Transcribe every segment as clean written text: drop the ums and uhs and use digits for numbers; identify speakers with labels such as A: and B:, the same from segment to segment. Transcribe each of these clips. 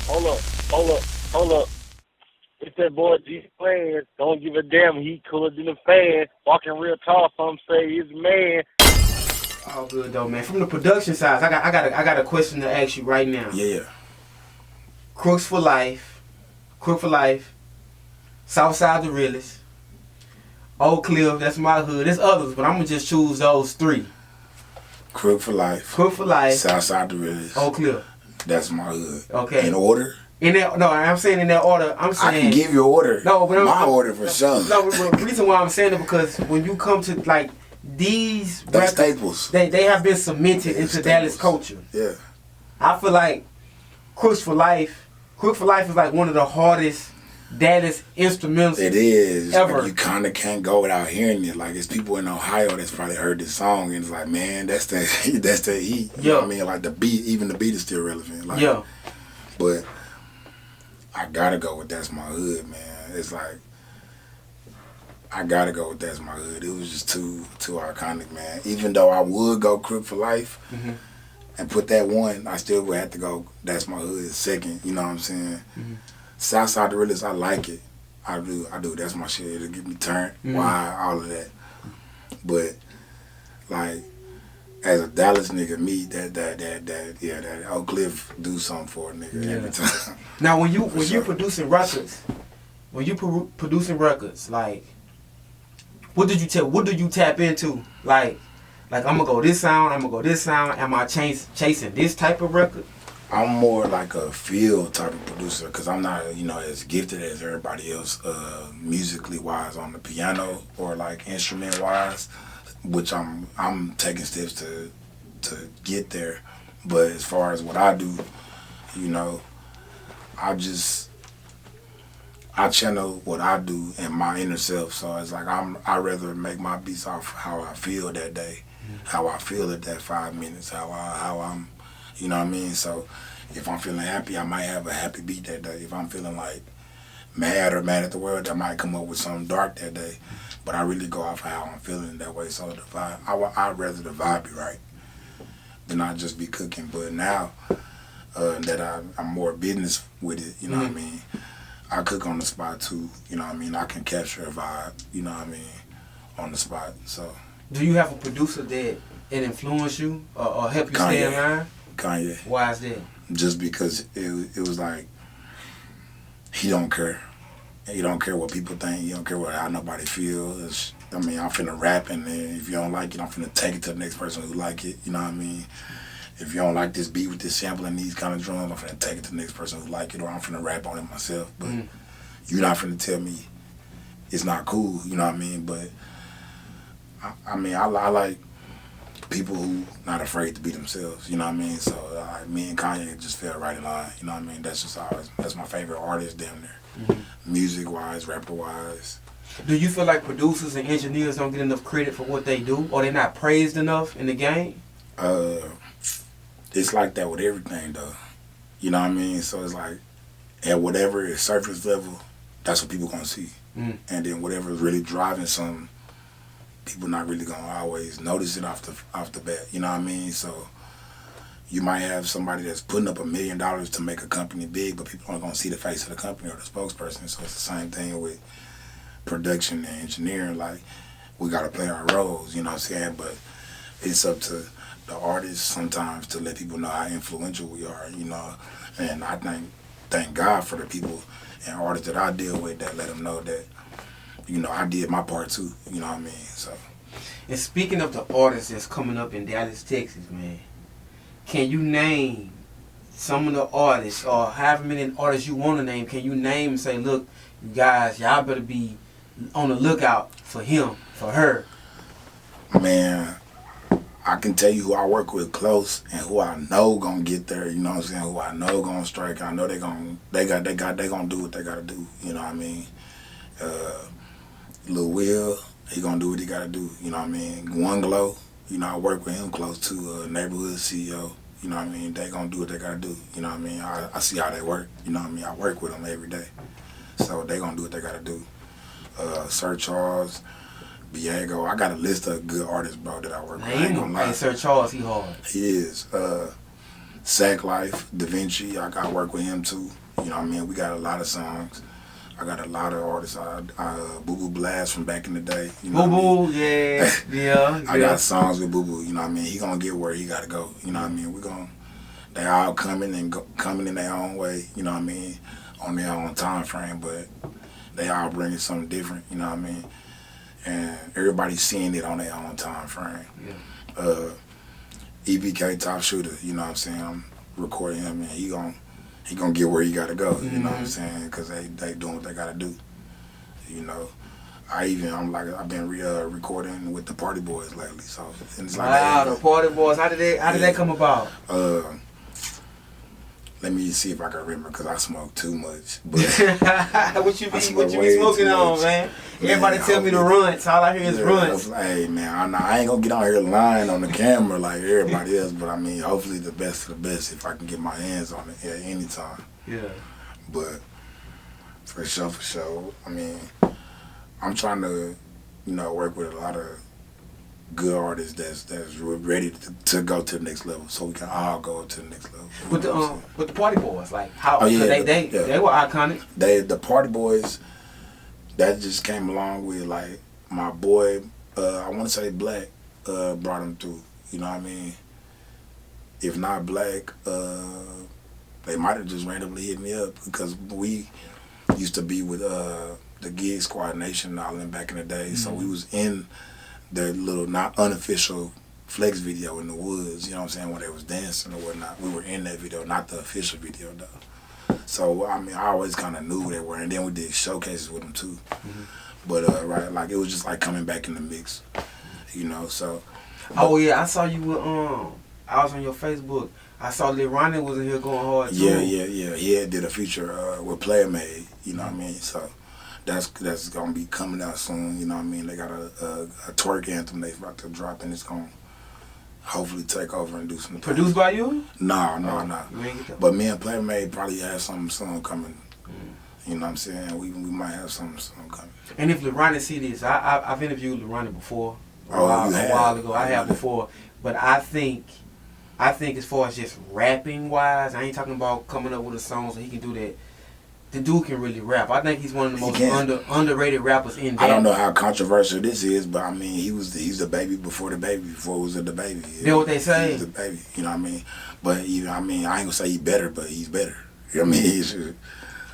A: Hold up, hold up, hold up. It's that boy G Planz. Don't give a damn. He cooler than a fan. Walking real tall. Some say he's a man.
B: All good though, man. From the production side, I got a question to ask you right now.
C: Yeah.
B: Crooks for Life, Crook For Life, Southside Da Realist, Oak Cliff, that's my hood. There's others, but I'm gonna just choose those three.
C: Crook For Life.
B: Crook For Life,
C: Southside Da Realist.
B: Oak Cliff.
C: That's my hood.
B: Okay.
C: In order?
B: I'm saying in that order. I'm saying
C: I can give you an order.
B: No, but
C: my order for sure.
B: No, but the reason why I'm saying it because when you come to like these
C: records, staples.
B: They have been cemented into staples. Dallas culture.
C: Yeah.
B: I feel like Crook For Life is like one of the hardest Dallas instrumentals.
C: It is.
B: Ever.
C: Like you kind of can't go without hearing it. Like it's people in Ohio that's probably heard this song and it's like, man, that's the heat. You know what I mean? Like the beat, even the beat is still relevant. Like,
B: yeah.
C: But I gotta go with That's My Hood, man. It's like I gotta go with That's My Hood. It was just too iconic, man. Even though I would go Crook For Life and put that one, I still would have to go That's My Hood second. You know what I'm saying? Southside Da Realist, I like it. I do. That's my shit. It'll get me turned. Why all of that? But like as a Dallas nigga, me that Oak Cliff do something for a nigga every time.
B: Now when you producing records, like what do you tap into? Like I'm gonna go this sound, am I chasing this type of record?
C: I'm more like a feel type of producer because I'm not, as gifted as everybody else musically wise on the piano or like instrument wise, which I'm taking steps to get there. But as far as what I do, I channel what I do in my inner self. So it's like I rather make my beats off how I feel that day, how I feel at that 5 minutes, how I'm, you know what I mean? So if I'm feeling happy, I might have a happy beat that day. If I'm feeling like mad at the world, I might come up with something dark that day. But I really go off of how I'm feeling that way. So the vibe, I'd rather the vibe be right than I just be cooking. But now that I'm more business with it, you know what I mean? I cook on the spot too, you know what I mean? I can capture a vibe, you know what I mean, on the spot. So.
B: Do you have a producer that influence you or help you stay in line?
C: Kanye.
B: Why is that?
C: Just because it was like he don't care. He don't care what people think. He don't care how nobody feels. I'm finna rap, and then if you don't like it, I'm finna take it to the next person who like it. You know what I mean? If you don't like this beat with this sample and these kind of drums, I'm finna take it to the next person who like it, or I'm finna rap on it myself. But you're not finna tell me it's not cool. You know what I mean? But I like people who not afraid to be themselves, you know what I mean? So me and Kanye just fell right in line, you know what I mean? That's my favorite artist down there, music-wise, rapper-wise.
B: Do you feel like producers and engineers don't get enough credit for what they do, or they're not praised enough in the game?
C: It's like that with everything, though, you know what I mean? So it's like, at whatever is surface level, that's what people gonna see. And then whatever is really driving something, people not really gonna always notice it off the bat, you know what I mean? So you might have somebody that's putting up $1 million to make a company big, but people aren't gonna see the face of the company or the spokesperson. So it's the same thing with production and engineering. Like, we gotta play our roles, you know what I'm saying? But it's up to the artists sometimes to let people know how influential we are, you know? And I thank God for the people and artists that I deal with that let them know that, I did my part too, you know what I mean? So.
B: And speaking of the artists that's coming up in Dallas, Texas, man, can you name some of the artists, or however many artists you want to name, can you name and say, look, you guys, y'all better be on the lookout for him, for her?
C: Man, I can tell you who I work with close and who I know gonna get there, you know what I'm saying? Who I know gonna strike. I know they gonna do what they gotta do, you know what I mean? Lil Will, he gonna do what he gotta do, you know what I mean? One Glow, I work with him close to neighborhood CEO, you know what I mean? They gonna do what they gotta do, you know what I mean? I see how they work, you know what I mean? I work with them every day, so they gonna do what they gotta do. Sir Charles, Diego, I got a list of good artists, bro, that I work with. I ain't gonna lie.
B: Hey, Sir Charles, he hard.
C: He is. Sack Life, Da Vinci, I got work with him too. You know what I mean? We got a lot of songs. I got a lot of artists. Boo Boo Blast from back in the day. You know
B: Boo Boo, yeah, yeah.
C: I got songs with Boo Boo. You know what I mean? He gonna get where he gotta go. You know what I mean? They all coming in their own way. You know what I mean? On their own time frame, but they all bringing something different. You know what I mean? And everybody's seeing it on their own time frame.
B: Yeah.
C: EBK Top Shooter. You know what I'm saying? I'm recording him, and he gonna get where he gotta go. You know what I'm saying? Because they doing what they gotta do. You know, I've been recording with the Party Boyz lately. So and it's like
B: wow, the Party Boyz. How did that come about?
C: Let me see if I can remember because I smoke too much. But
B: what you be smoking on, man? Everybody tell me the runts. All I hear is runts.
C: Hey man, I ain't gonna get on here lying on the camera like everybody else, but I mean, hopefully the best of the best if I can get my hands on it at any time.
B: Yeah.
C: But for sure. I mean, I'm trying to, work with a lot of good artists that's ready to go to the next level, so we can all go to the next level.
B: With the Party Boyz, like how
C: they
B: were iconic.
C: The Party Boyz, that just came along with like my boy, I want to say Black, brought them through. You know what I mean? If not Black, they might have just randomly hit me up because we used to be with the Gig Squad Nation all in back in the day, so we was in their little not unofficial flex video in the woods, you know what I'm saying, where they was dancing or whatnot. We were in that video, not the official video though. So I mean, I always kind of knew who they were, and then we did showcases with them too. But right, like it was just like coming back in the mix, So.
B: Oh yeah, I saw you with I was on your Facebook. I saw Lil Ronny was in here going hard too.
C: Yeah. He had did a feature with Player Made, you know what I mean. So. That's gonna be coming out soon, you know what I mean? They got a twerk anthem they about to drop, and it's gonna hopefully take over and do some.
B: Produced by you?
C: No. But me and Player Made probably have something soon coming. You know what I'm saying? We might have something soon coming.
B: And if Lil Ronny see this, I've interviewed Lil Ronny before.
C: A while
B: ago. I have before, but I think as far as just rapping wise, I ain't talking about coming up with a song so he can do that. The dude can really rap. I think he's one of the most underrated rappers in there.
C: I don't know how controversial this is, but I mean, he's the baby before the baby, before it was the baby.
B: You know what they say?
C: He's the baby, you know what I mean? But, I ain't gonna say he's better, but he's better. You know what I mean?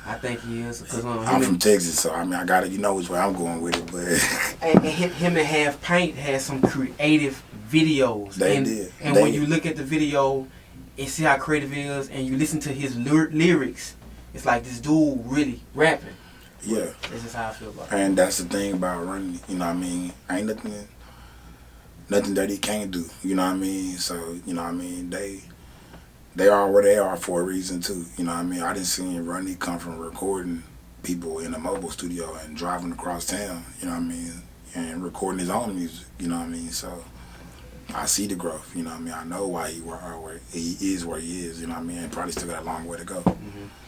B: I think he is.
C: I'm from Texas, so I mean, I gotta, which way I'm going with it, but.
B: And him and Half Paint had some creative videos.
C: They did.
B: And when you look at the video and see how creative he is, and you listen to his lyrics, it's like this dude really rapping.
C: Yeah.
B: This is how I feel about it.
C: And that's the thing about running, you know what I mean? Ain't nothing that he can't do, you know what I mean? So, you know what I mean? They are where they are for a reason too, you know what I mean? I didn't see Ronnie come from recording people in a mobile studio and driving across town, you know what I mean? And recording his own music, you know what I mean? So I see the growth, you know what I mean? I know why he is where he is, you know what I mean? And probably still got a long way to go.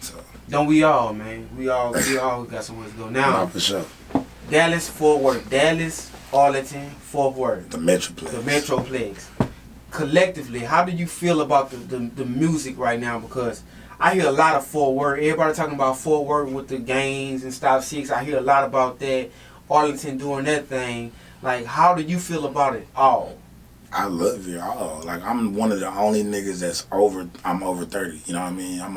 C: So.
B: Don't we all, man? We all got somewhere to go. Now,
C: for sure.
B: Dallas, Fort Worth. Dallas, Arlington, Fort Worth.
C: The Metroplex.
B: The Metroplex. Collectively, how do you feel about the music right now? Because I hear a lot of Fort Worth. Everybody talking about Fort Worth with the gangs and Stop 6. I hear a lot about that. Arlington doing that thing. Like, how do you feel about it all?
C: I love it all. Like, I'm one of the only niggas I'm over 30, you know what I mean? I'm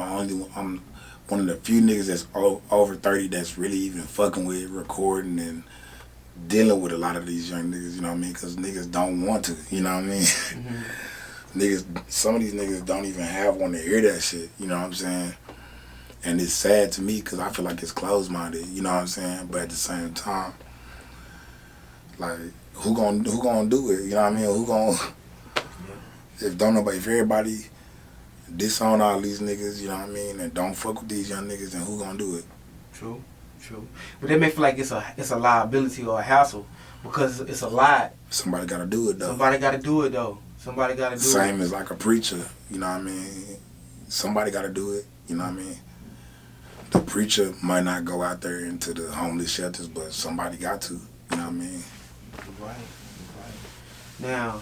C: one of the few niggas that's over 30 that's really even fucking with recording and dealing with a lot of these young niggas, you know what I mean? Because niggas don't want to, you know what I mean? Some of these niggas don't even have one to hear that shit, you know what I'm saying? And it's sad to me because I feel like it's closed-minded, you know what I'm saying? But at the same time, like, who gonna do it? You know what I mean? If everybody disown all these niggas, you know what I mean, and don't fuck with these young niggas, then who gonna do it?
B: True. But they may feel like it's a liability or a hassle because it's a lot.
C: Somebody gotta do it though.
B: Somebody gotta do it.
C: Same as like a preacher, you know what I mean? Somebody gotta do it, you know what I mean? The preacher might not go out there into the homeless shelters, but somebody got to, you know what I mean?
B: Right. Now,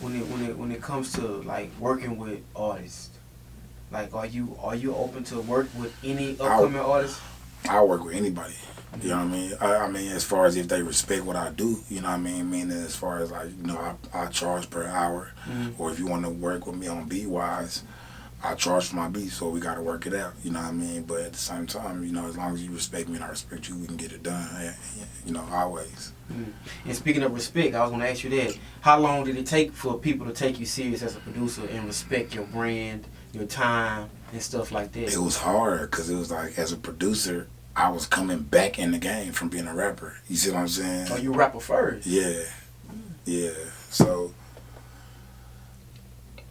B: when it comes to like working with artists, like are you open to work with any upcoming artists?
C: I work with anybody. You know what I mean? I mean, as far as if they respect what I do, you know what I mean? Meaning as far as like, you know, I charge per hour. Or if you want to work with me on beat-wise, I charge for my beat, so we got to work it out. You know what I mean? But at the same time, you know, as long as you respect me and I respect you, we can get it done. You know, always.
B: And speaking of respect, I was going to ask you that. How long did it take for people to take you serious as a producer and respect your brand, your time, and stuff like that?
C: It was hard because it was like, as a producer, I was coming back in the game from being a rapper. You see what I'm saying?
B: Oh, you a rapper first?
C: Yeah. Yeah. So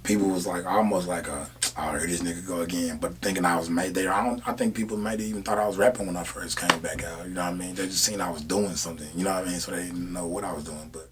C: people was like, almost like oh, here this nigga go again. But thinking I was made there, I think people might have even thought I was rapping when I first came back out. You know what I mean? They just seen I was doing something. You know what I mean? So they didn't know what I was doing. But